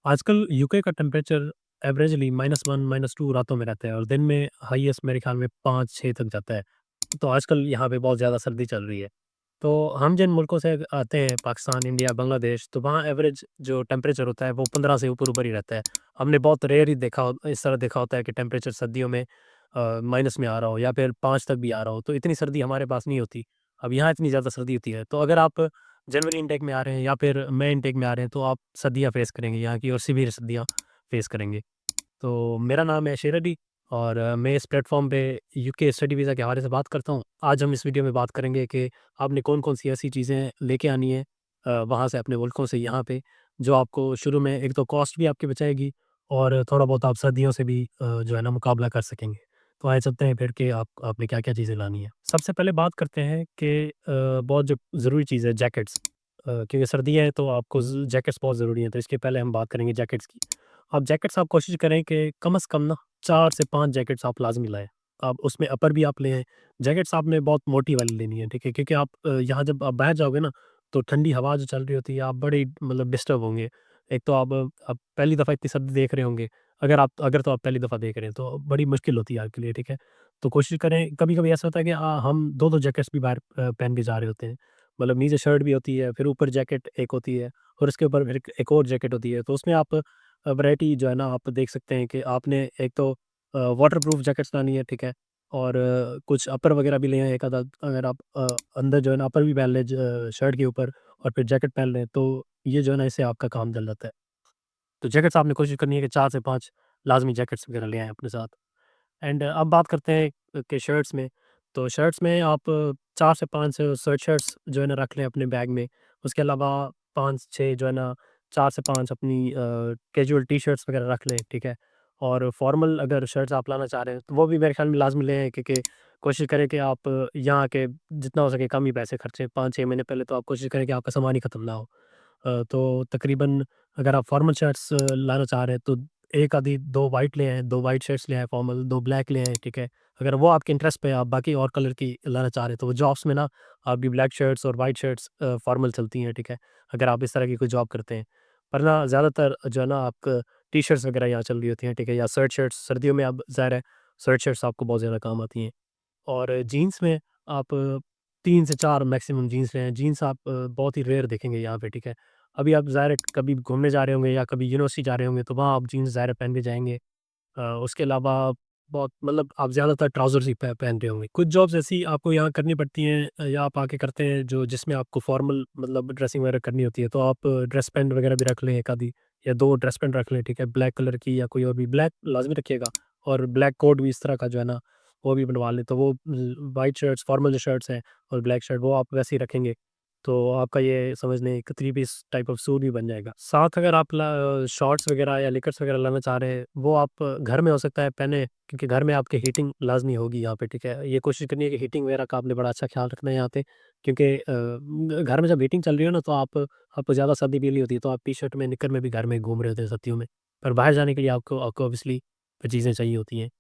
आजकल यूके का temperature averagely -1 -2 रातों में रहता है और दिन में हाईएस्ट मेरे ख़्याल में 5-6 तक जाता है। तो आजकल यहाँ पे बहुत ज़्यादा सर्दी चल रही है। तो हम जिन मुल्कों से आते हैं पाकिस्तान, इंडिया, बांग्लादेश तो वहाँ एवरेज जो टेम्परेचर होता है वो 15 से ऊपर-ऊपर ही रहता है। हमने बहुत रेयर ही देखा हो इस तरह देखा होता है कि टेम्परेचर सर्दियों में माइनस में आ रहा हो या फिर 5 तक भी आ रहा हो, तो इतनी सर्दी हमारे पास नहीं होती। अब यहाँ इतनी ज़्यादा सर्दी होती है, तो अगर आप जनवरी इनटेक में आ रहे हैं या फिर मई इनटेक में आ रहे हैं, तो आप सर्दियाँ फेस करेंगे यहाँ की और सीवियर सर्दियाँ फेस करेंगे। तो मेरा नाम है शेर अली और मैं इस प्लेटफ़ॉर्म पे यूके स्टडी वीज़ा के हवाले से बात करता हूँ। आज हम इस वीडियो में बात करेंगे कि आपने कौन-कौन सी ऐसी चीज़ें लेके आनी है वहाँ से अपने मुल्कों से यहाँ पे, जो आपको शुरू में एक तो कॉस्ट भी आपकी बचाएगी और थोड़ा बहुत आप सर्दियों से भी जो है ना मुकाबला कर सकेंगे। तो आइए चलते हैं फिर कि आपने क्या-क्या चीज़ें लानी है। सबसे पहले बात करते हैं कि बहुत जो ज़रूरी चीज़ है जैकेट्स क्योंकि सर्दियाँ हैं तो आपको जैकेट्स बहुत ज़रूरी हैं, तो इसके पहले हम बात करेंगे जैकेट्स की। आप जैकेट्स आप कोशिश करें कि कम से कम ना 4 से 5 जैकेट्स आप लाज़मी लाएँ। आप उसमें अपर भी आप ले आएँ। जैकेट्स आपने बहुत मोटी वाली लेनी है, ठीक है? क्योंकि आप यहाँ जब आप बाहर जाओगे ना, तो ठंडी हवा जो चल रही होती है, आप बड़े मतलब डिस्टर्ब होंगे। एक तो आप पहली दफ़ा इतनी सर्दी देख रहे होंगे। अगर तो आप पहली दफ़ा देख रहे हैं, तो बड़ी मुश्किल होती है आपके लिए, ठीक है? तो कोशिश करें कभी-कभी ऐसा होता है कि हम 2-2 जैकेट्स भी बाहर पहन के जा रहे होते हैं। मतलब नीचे शर्ट भी होती है, फिर ऊपर जैकेट एक होती है और उसके ऊपर फिर एक और जैकेट होती है। तो उसमें आप वैरायटी जो है ना आप देख सकते हैं कि आपने एक तो वाटरप्रूफ जैकेट्स लानी है, ठीक है? और कुछ अपर वगैरह भी ले आएँ एक आधा अगर आप अंदर जो है ना अपर भी पहन लें शर्ट के ऊपर और फिर जैकेट पहन लें, तो ये जो है ना इससे आपका काम चल जाता है। तो जैकेट्स आपने कोशिश करनी है कि 4 से 5 लाज़मी जैकेट्स वगैरह ले आएँ अपने साथ। एंड अब बात करते हैं कि शर्ट्स में, तो शर्ट्स में आप 4 से 5 स्वेट शर्ट्स जो है ना रख लें अपने बैग में। उसके अलावा 5-6 जो है ना 4 से 5 अपनी कैजुअल टी-शर्ट्स वगैरह रख लें, ठीक है? और फॉर्मल अगर शर्ट्स आप लाना चाह रहे हैं, तो वो भी मेरे ख़्याल में लाज़मी ले आएँ क्योंकि कोशिश करें कि आप यहाँ आके जितना हो सके कम ही पैसे खर्चें। 5-6 महीने पहले तो आप कोशिश करें कि आपका सामान ही खत्म ना हो। तो तकरीबन अगर आप फॉर्मल शर्ट्स लाना चाह रहे हैं तो 1 आधी 2 व्हाइट ले आएँ, 2 व्हाइट शर्ट्स ले आएँ फॉर्मल, 2 ब्लैक ले आएँ, ठीक है? अगर वो आपके इंटरेस्ट पे है, आप बाकी और कलर की लाना चाह रहे हैं, तो वो जॉब्स में ना अभी ब्लैक शर्ट्स और व्हाइट शर्ट्स फॉर्मल चलती हैं, ठीक है? अगर आप इस तरह की कोई जॉब करते हैं। पर ना ज़्यादातर जो है ना आप टी-शर्ट्स वगैरह यहाँ चल रही होती हैं, ठीक है? या स्वेट शर्ट्स सर्दियों में अब ज़ाहिर है स्वेट शर्ट्स आपको बहुत ज़्यादा काम आती हैं। और जीन्स में आप 3 से 4 मैक्सिमम जीन्स लें। जीन्स आप बहुत ही रेयर देखेंगे यहाँ पे, ठीक है? अभी आप ज़ाहिर है कभी घूमने जा रहे होंगे या कभी यूनिवर्सिटी जा रहे होंगे, तो वहाँ आप जीन्स ज़ाहिर है पहन के जाएँगे। उसके अलावा बहुत मतलब आप ज़्यादातर ट्राउज़र्स ही पहन रहे होंगे। कुछ जॉब्स ऐसी आपको यहाँ करनी पड़ती हैं या आप आके करते हैं जो जिसमें आपको फॉर्मल मतलब ड्रेसिंग वगैरह करनी होती है, तो आप ड्रेस पैंट वगैरह भी रख लें 1 आधी या 2 ड्रेस पैंट रख लें, ठीक है? ब्लैक कलर की या कोई और भी ब्लैक लाज़मी रखिएगा और ब्लैक कोट भी इस तरह का जो है ना, वो भी बनवा लें। तो वो व्हाइट शर्ट्स फॉर्मल जो शर्ट्स हैं और ब्लैक शर्ट वो आप वैसे ही रखेंगे, तो आपका ये समझ लें एक 3 पीस टाइप ऑफ सूट भी बन जाएगा। साथ अगर आप शॉर्ट्स वगैरह या निकर्स वगैरह लाना चाह रहे हैं, वो आप घर में हो सकता है पहने क्योंकि घर में आपके हीटिंग लाज़मी होगी यहाँ पे, ठीक है? ये कोशिश करनी है कि हीटिंग वगैरह का आपने बड़ा अच्छा ख़्याल रखना है यहाँ पे क्योंकि घर में जब हीटिंग चल रही हो ना तो आपको ज़्यादा सर्दी फ़ील नहीं होती है, तो आप टी-शर्ट में, निक्कर में भी घर में घूम रहे होते हैं सर्दियों में। पर बाहर जाने के लिए आपको आपको ऑब्वियसली चीज़ें चाहिए होती हैं।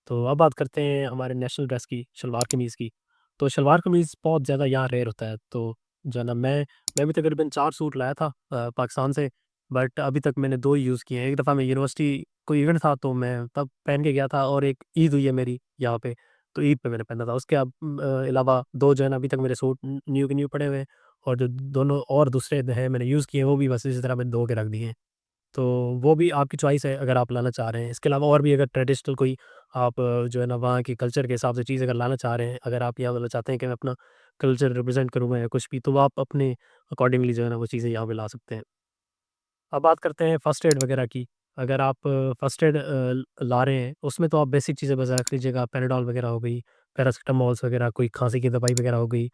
तो अब बात करते हैं हमारे नेशनल ड्रेस की, शलवार-कमीज़ की। तो शलवार-कमीज़ बहुत ज़्यादा यहाँ रेयर होता है, तो जो है ना मैं भी तकरीबन 4 सूट लाया था पाकिस्तान से, बट अभी तक मैंने 2 ही यूज़ किए हैं। एक दफ़ा मैं यूनिवर्सिटी कोई इवेंट था, तो मैं तब पहन के गया था और एक ईद हुई है मेरी यहाँ पे, तो ईद पे मैंने पहना था। उसके अलावा 2 जो है ना अभी तक मेरे सूट न्यू के न्यू पड़े हुए हैं और जो दोनों और दूसरे हैं मैंने यूज़ किए हैं, वो भी बस इसी तरह मैंने धो के रख दिए हैं। तो वो भी आपकी चॉइस है अगर आप लाना चाह रहे हैं। इसके अलावा और भी अगर ट्रेडिशनल कोई आप जो है ना वहाँ के कल्चर के हिसाब से चीज़ अगर लाना चाह रहे हैं, अगर आप यहाँ वाला चाहते हैं कि मैं अपना कल्चर रिप्रेज़ेंट करूँगा या कुछ भी, तो आप अपने अकॉर्डिंगली जो है ना वो चीज़ें यहाँ पे ला सकते हैं। अब बात करते हैं फर्स्ट एड वगैरह की। अगर आप फर्स्ट एड ला रहे हैं, उसमें तो आप बेसिक चीज़ें बस रख लीजिएगा, पैराडॉल वगैरह हो गई, पैरासिटामॉल्स वगैरह, कोई खाँसी की दवाई वगैरह हो गई,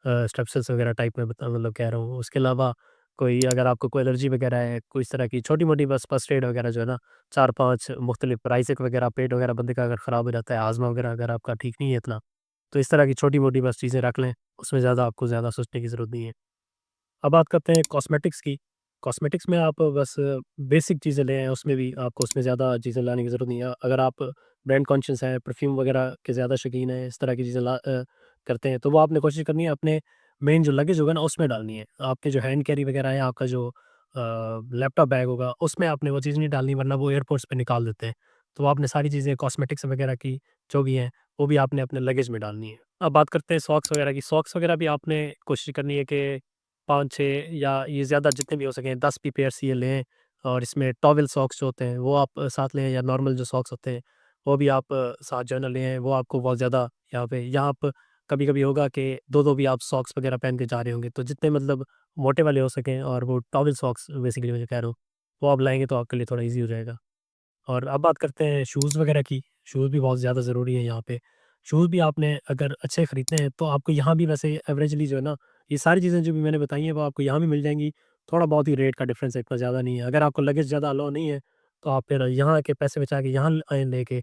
स्ट्रेप्सिल्स वगैरह टाइप में मतलब कह रहा हूँ। उसके अलावा कोई अगर आपको कोई एलर्जी वगैरह है, कोई इस तरह की छोटी-मोटी बस फर्स्ट एड वगैरह जो है ना, 4-5 मुख्तलिफ राइज़िक वगैरह, पेट वगैरह बंदे का अगर ख़राब हो जाता है, आज़मा वगैरह अगर आपका ठीक नहीं है इतना, तो इस तरह की छोटी-मोटी बस चीज़ें रख लें, उसमें ज़्यादा आपको ज़्यादा सोचने की ज़रूरत नहीं है। अब बात करते हैं कॉस्मेटिक्स की। कॉस्मेटिक्स में आप बस बेसिक चीज़ें ले आएँ, उसमें भी आपको उसमें ज़्यादा चीज़ें लाने की ज़रूरत नहीं है। अगर आप ब्रांड कॉन्शियस हैं, परफ्यूम वगैरह के ज़्यादा शौकीन हैं, इस तरह की चीज़ें करते हैं, तो वो आपने कोशिश करनी है अपने मेन जो लगेज होगा ना, उसमें डालनी है। आपके जो हैंड कैरी वगैरह है, आपका जो लैपटॉप बैग होगा, उसमें आपने वो चीज़ नहीं डालनी वरना वो एयरपोर्ट्स पे निकाल देते हैं। तो आपने सारी चीज़ें कॉस्मेटिक्स वगैरह की जो भी हैं, वो भी आपने अपने लगेज में डालनी है। अब बात करते हैं सॉक्स वगैरह की, सॉक्स वगैरह भी आपने कोशिश करनी है कि 5-6 या ये ज़्यादा जितने भी हो सकें 10 भी पेयर्स ये लें और इसमें टॉवेल सॉक्स जो होते हैं वो आप साथ लें या नॉर्मल जो सॉक्स होते हैं, वो भी आप साथ जो है ना लें, वो आपको बहुत ज़्यादा यहाँ आप कभी-कभी होगा कि 2-2 भी आप सॉक्स वगैरह पहन के जा रहे होंगे, तो जितने मतलब मोटे वाले हो सकें और वो टॉवेल सॉक्स बेसिकली मैं जो कह रहा हूँ, वो आप लाएँगे तो आपके लिए थोड़ा ईज़ी हो जाएगा। और अब बात करते हैं शूज़ वगैरह की, शूज़ भी बहुत ज़्यादा ज़रूरी है यहाँ पे। शूज़ भी आपने अगर अच्छे खरीदने हैं तो आपको यहाँ भी वैसे एवरेजली जो है ना, ये सारी चीज़ें जो भी मैंने बताई हैं वो आपको यहाँ भी मिल जाएँगी। थोड़ा बहुत ही रेट का डिफ़रेंस है, इतना ज़्यादा नहीं है। अगर आपको लगेज ज़्यादा अलाउ नहीं है, तो आप फिर यहाँ आके पैसे बचा के यहाँ लेके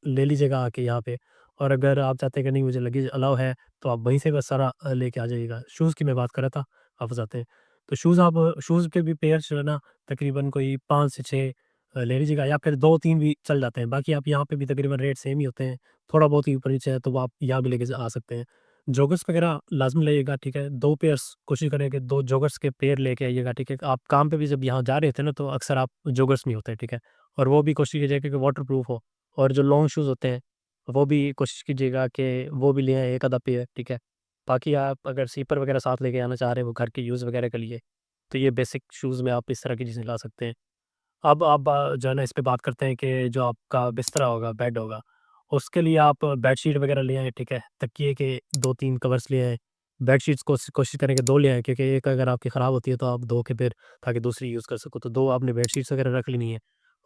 ले लीजिएगा आके यहाँ पे। और अगर आप चाहते हैं कि नहीं मुझे लगेज अलाउ है, तो आप वहीं से बस सारा लेके आ जाइएगा। शूज़ की मैं बात कर रहा था, वापस आते हैं। तो शूज़ के भी पेयर्स जो है ना, तकरीबन कोई 5 से 6 ले लीजिएगा या फिर 2-3 भी चल जाते हैं। बाकी आप यहाँ पे भी तकरीबन रेट सेम ही होते हैं। थोड़ा बहुत ही ऊपर-नीचे है तो वो आप यहाँ भी लेके आ सकते हैं। जॉगर्स वगैरह लाज़मी लाइएगा, ठीक है? 2 पेयर्स कोशिश करें कि 2 जॉगर्स के पेयर लेके आइएगा, ठीक है? आप काम पे भी जब यहाँ जा रहे थे ना तो अक्सर आप जॉगर्स में होते हैं, ठीक है? और वो भी कोशिश कीजिएगा कि वाटरप्रूफ हो और जो लॉन्ग शूज़ होते हैं, वो भी कोशिश कीजिएगा कि वो भी ले आएँ 1 आधा पेयर, ठीक है? बाकी आप अगर स्लीपर वगैरह साथ लेके आना चाह रहे हैं वो घर के यूज़ वगैरह के लिए, तो ये बेसिक शूज़ में आप इस तरह की चीज़ें ला सकते हैं। अब आप जो है ना इस पे बात करते हैं कि जो आपका बिस्तरा होगा, बेड होगा, उसके लिए आप बेडशीट वगैरह ले आएँ, ठीक है? तकिए के 2-3 कवर्स ले आएँ। बेडशीट्स कोशिश करें कि 2 ले आएँ क्योंकि एक अगर आपकी ख़राब होती है तो आप धो के फिर ताकि दूसरी यूज़ कर सको। तो 2 आपने बेडशीट्स वगैरह रख लेनी है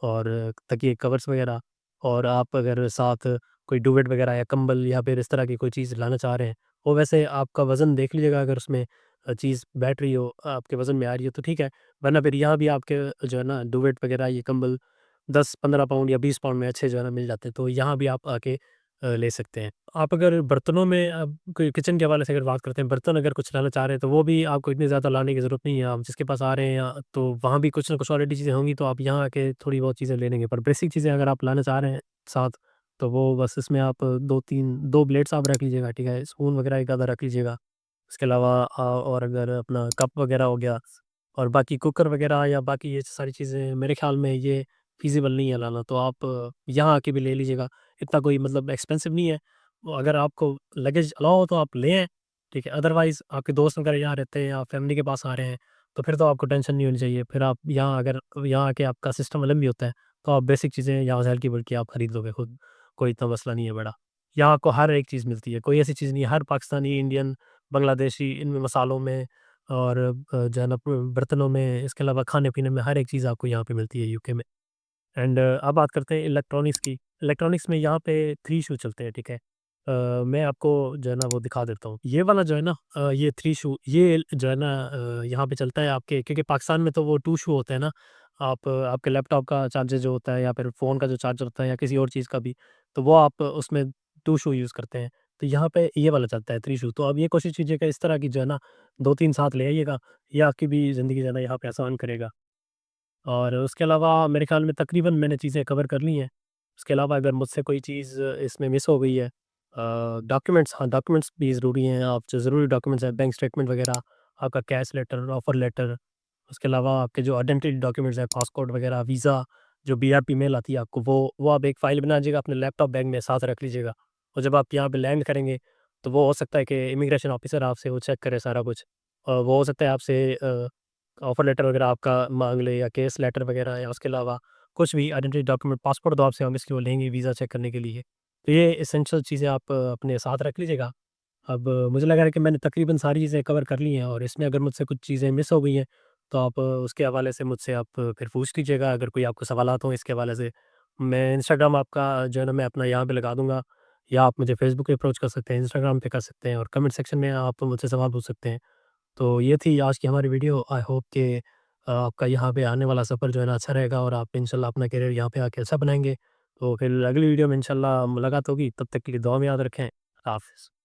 और तकिए कवर्स वगैरह और आप अगर साथ कोई डुवेट वगैरह या कंबल या फिर इस तरह की कोई चीज़ लाना चाह रहे हैं, वो वैसे आपका वज़न देख लीजिएगा अगर उसमें चीज़ बैठ रही हो, आपके वज़न में आ रही हो तो ठीक है। वरना फिर यहाँ भी आपके जो है ना डुवेट वगैरह ये कंबल 10-15 पाउंड या 20 पाउंड में अच्छे जो है ना मिल जाते हैं, तो यहाँ भी आप आके ले सकते हैं। आप अगर बर्तनों में अब कोई किचन के हवाले से अगर बात करते हैं, बर्तन अगर कुछ लाना चाह रहे हैं, तो वो भी आपको इतने ज़्यादा लाने की ज़रूरत नहीं है। आप जिसके पास आ रहे हैं या तो वहाँ भी कुछ ना कुछ ऑलरेडी चीज़ें होंगी, तो आप यहाँ आके थोड़ी बहुत चीज़ें ले लेंगे। पर बेसिक चीज़ें अगर आप लाना चाह रहे हैं साथ, तो वो बस इसमें आप 2-3 2 प्लेट्स आप रख लीजिएगा, ठीक है? स्पून वगैरह एक आधा रख लीजिएगा। उसके अलावा और अगर अपना कप वगैरह हो गया और बाकी कुकर वगैरह या बाकी ये सारी चीज़ें मेरे ख़्याल में ये फ़ीज़िबल नहीं है लाना, तो आप यहाँ आके भी ले लीजिएगा। इतना कोई मतलब एक्सपेंसिव नहीं है। वो अगर आपको लगेज अलाउ हो तो आप ले आएँ, ठीक है? अदरवाइज़ आपके दोस्त वगैरह यहाँ रहते हैं या फैमिली के पास आ रहे हैं, तो फिर तो आपको टेंशन नहीं होनी चाहिए। फिर आप यहाँ अगर यहाँ आके आपका सिस्टम अलग भी होता है, तो आप बेसिक चीज़ें यहाँ से हल्की-फुल्की आप खरीद लोगे खुद, कोई इतना मसला नहीं है बड़ा। यहाँ आपको हर एक चीज़ मिलती है, कोई ऐसी चीज़ नहीं है, हर पाकिस्तानी, इंडियन, बांग्लादेशी इनमें मसालों में और जो है ना बर्तनों में, इसके अलावा खाने-पीने में हर एक चीज़ आपको यहाँ पे मिलती है यूके में। एंड अब बात करते हैं इलेक्ट्रॉनिक्स की। इलेक्ट्रॉनिक्स में यहाँ पे 3 शू चलते हैं, ठीक है? मैं आपको जो है ना वो दिखा देता हूँ। ये वाला जो है ना ये 3 शू ये जो है ना यहाँ पे चलता है आपके क्योंकि पाकिस्तान में तो वो 2 शू होते हैं ना, आप आपके लैपटॉप का चार्जर जो होता है या फिर फ़ोन का जो चार्जर होता है या किसी और चीज़ का भी, तो वो आप उसमें 2 शू यूज़ करते हैं। तो यहाँ पे ये वाला चलता है 3 शू। तो आप ये कोशिश कीजिएगा इस तरह की जो है ना 2-3 साथ ले आइएगा, ये आपकी भी ज़िंदगी जो है ना यहाँ पे आसान करेगा। और उसके अलावा मेरे ख़्याल में तकरीबन मैंने चीज़ें कवर कर ली हैं। उसके अलावा अगर मुझसे कोई चीज़ इसमें मिस हो गई है डॉक्यूमेंट्स, हाँ, डॉक्यूमेंट्स भी ज़रूरी हैं। आप जो ज़रूरी डॉक्यूमेंट्स हैं, बैंक स्टेटमेंट वग़ैरह, आपका कैश लेटर, ऑफ़र लेटर, उसके अलावा आपके जो आइडेंटिटी डॉक्यूमेंट्स हैं, पासपोर्ट वग़ैरह, वीज़ा, जो बीआरपी मेल आती है आपको, वो आप एक फ़ाइल बना लीजिएगा, अपने लैपटॉप बैग में साथ रख लीजिएगा। और जब आप यहाँ पे लैंड करेंगे, तो वो हो सकता है कि इमिग्रेशन ऑफ़िसर आपसे वो चेक करे सारा कुछ। और वो हो सकता है आपसे ऑफ़र लेटर वग़ैरह आपका माँग ले या केस लेटर वग़ैरह या उसके अलावा कुछ भी आइडेंटिटी डॉक्यूमेंट, पासपोर्ट तो आपसे ऑब्वियसली वो लेंगे वीज़ा चेक करने के लिए। तो ये एसेंशियल चीज़ें आप अपने साथ रख लीजिएगा। अब मुझे लग रहा है कि मैंने तकरीबन सारी चीज़ें कवर कर ली हैं और इसमें अगर मुझसे कुछ चीज़ें मिस हो गई हैं, तो आप उसके हवाले से मुझसे आप फिर पूछ लीजिएगा अगर कोई आपको सवालात हों इसके हवाले से। मैं इंस्टाग्राम आपका जो है ना मैं अपना यहाँ पे लगा दूँगा या आप मुझे फ़ेसबुक पे अप्रोच कर सकते हैं, इंस्टाग्राम पे कर सकते हैं और कमेंट सेक्शन में आप मुझसे सवाल पूछ सकते हैं। तो ये थी आज की हमारी वीडियो। आई होप कि आपका यहाँ पे आने वाला सफ़र जो है ना अच्छा रहेगा और आप इंशाल्लाह अपना करियर यहाँ पे आके अच्छा बनाएँगे। तो फिर अगली वीडियो में इंशाल्लाह मुलाकात होगी, तब तक के लिए दुआ में याद रखें। हाफ़िज़।